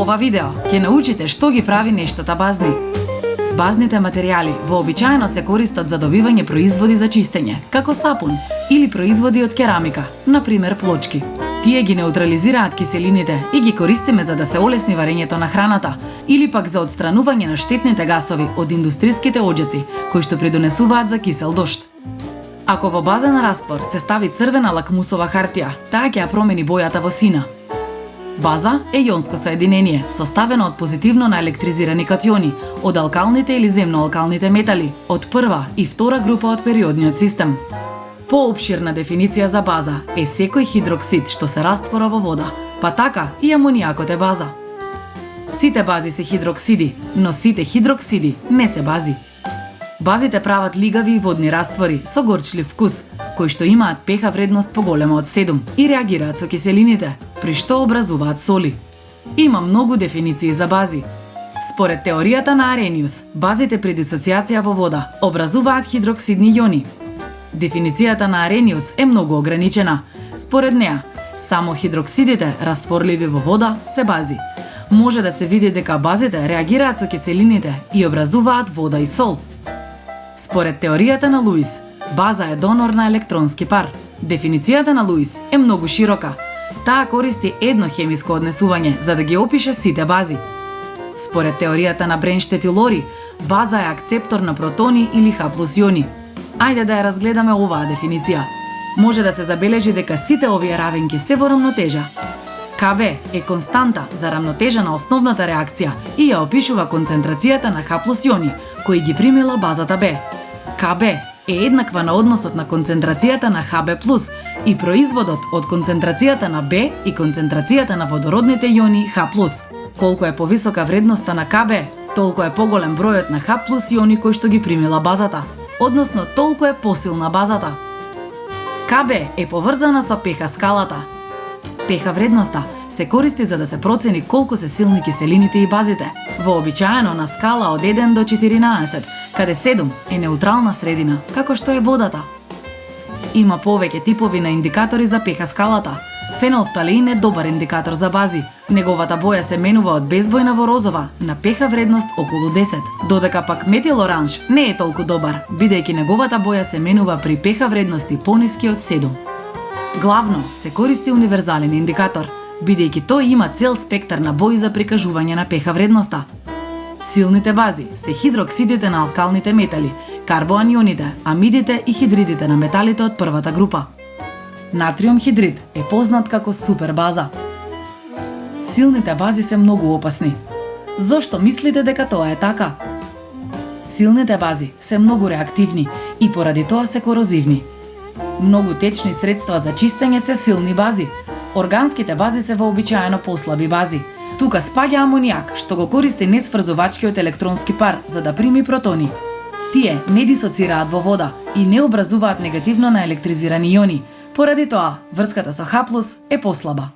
Во ова видео ќе научите што ги прави нештата базни. Базните материјали вообичаено се користат за добивање производи за чистење, како сапун или производи од керамика, на пример плочки. Тие ги неутрализираат киселините и ги користиме за да се олесни варењето на храната или пак за отстранување на штетните гасови од индустријските оџаци кои што придонесуваат за кисел дожд. Ако во базен раствор се стави црвена лакмусова хартија, таа ќе ја промени бојата во сина. База е јонско соединение, составено од позитивно наелектризирани катиони, од алкалните или земноалкалните метали, од прва и втора група од периодниот систем. Поопширна дефиниција за база е секој хидроксид што се раствора во вода, па така и амонијакот е база. Сите бази се хидроксиди, но сите хидроксиди не се бази. Базите прават лигави и водни раствори со горчлив вкус, кои што имаат pH вредност поголема од 7 и реагираат со киселините, при што образуваат соли. Има многу дефиниции за бази. Според теоријата на Арениус, базите при дисоциација во вода образуваат хидроксидни јони. Дефиницијата на Арениус е многу ограничена. Според неа, само хидроксидите растворливи во вода се бази. Може да се види дека базите реагираат со киселините и образуваат вода и сол. Според теоријата на Луис, база е донор на електронски пар. Дефиницијата на Луис е многу широка. Таа користи едно хемиско однесување за да ги опише сите бази. Според теоријата на Бренштет и Лори, база е акцептор на протони или H+ јони. Ајде да ја разгледаме оваа дефиниција. Може да се забележи дека сите овие равенки се во рамнотежа. Кб е константа за рамнотежа на основната реакција и ја опишува концентрацијата на H+ јони кои ги примила базата Б. Кб е еднаква на односот на концентрацијата на Hb+ и производот од концентрацијата на Б и концентрацијата на водородните јони H+. Колку е повисока вредноста на Кб, толку е поголем бројот на H+ јони кои што ги примила базата, односно толку е посилна базата. Кб е поврзана со pH скалата. pH вредноста се користи за да се процени колку се силни киселините и базите, вообичаено на скала од 1 до 14, каде 7 е неутрална средина, како што е водата. Има повеќе типови на индикатори за pH скалата. Фенолфталеин е добар индикатор за бази. Неговата боја се менува од безбојна во розова на pH вредност околу 10, додека пак метил-оранж не е толку добар, бидејќи неговата боја се менува при pH вредности пониски од 7. Главно се користи универзален индикатор, бидејќи тој има цел спектар на бои за прикажување на pH вредноста. Силните бази се хидроксидите на алкалните метали, карбоанионите, амидите и хидридите на металите од првата група. Натриум хидрид е познат како супербаза. Силните бази се многу опасни. Зошто мислите дека тоа е така? Силните бази се многу реактивни и поради тоа се корозивни. Многу течни средства за чистење се силни бази. Органските бази се вообичаено послаби бази. Тука спаѓа амонијак, што го користи несврзувачкиот електронски пар за да прими протони. Тие не дисоцираат во вода и не образуваат негативно наелектризирани јони. Поради тоа, врската со H+ е послаба.